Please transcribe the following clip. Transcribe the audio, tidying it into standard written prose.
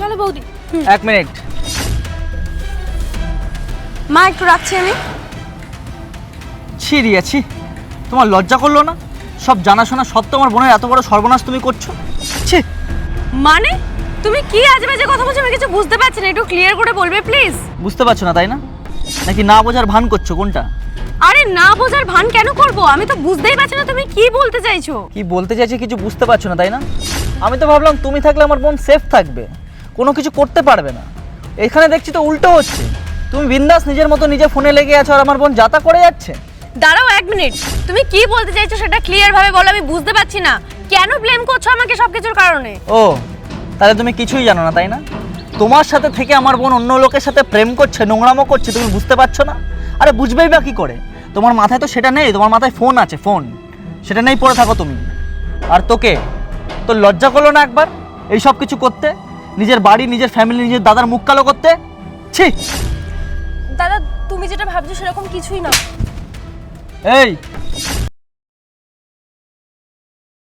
চলো বৌদি। এক মিনিট। মা একটু রাখছি আমি। ছি রিয়া ছি, তোমার লজ্জা করলো না? সব জানাশোনা সত্ত্বেও আমার বোনের এত বড় সর্বনাশ তুমি করছো। ছি। মানে তুমি কি আজেবাজে কথা বলছো, আমি কিছু বুঝতে পারছি না, একটু ক্লিয়ার করে বলবে প্লিজ। বুঝতে পারছো না তাই না? নাকি না বোঝার ভান করছো? কোনটা? আরে না বোঝার ভান কেন করব, আমি তো বুঝতেই পারছি না তুমি কি বলতে চাইছো। কি বলতে চাইছি কিছু বুঝতে পারছো না তাই না? আমি তো ভাবলাম তুমি থাকলে আমার বোন সেফ থাকবে, কোনো কিছু করতে পারবে না। এখানে দেখছি তো উল্টো হচ্ছে। তুমি বিন্দাস নিজের মতো নিজে ফোনে লেগে আছো আর আমার বোন যাতা করে যাচ্ছে। দাঁড়াও এক মিনিট, তুমি কি বলতে চাইছো সেটা ক্লিয়ার ভাবে বলো, আমি বুঝতে পারছি না। কেন ব্লেম করছো আমাকে সবকিছুর কারণে? ও তাহলে তুমি কিছুই জানো না তাই না? তোমার সাথে থেকে আমার বোন অন্য লোকের সাথে প্রেম করছে, নোংরামো করছে, তুমি বুঝতে পারছো না? আরে বুঝবেই বা কি করে? তোমার মাথায় তো সেটা নেই, তোমার মাথায় ফোন আছে, ফোন সেটা নেই পড়ে থাকো তুমি। আর তোর লজ্জা করলো না একবার এই সব কিছু করতে? নিজের বাড়ি, নিজের ফ্যামিলি, নিজের দাদার মুখ কালো করতে? ছি। দাদা তুমি যেটা ভাবছো সেরকম কিছুই না। এই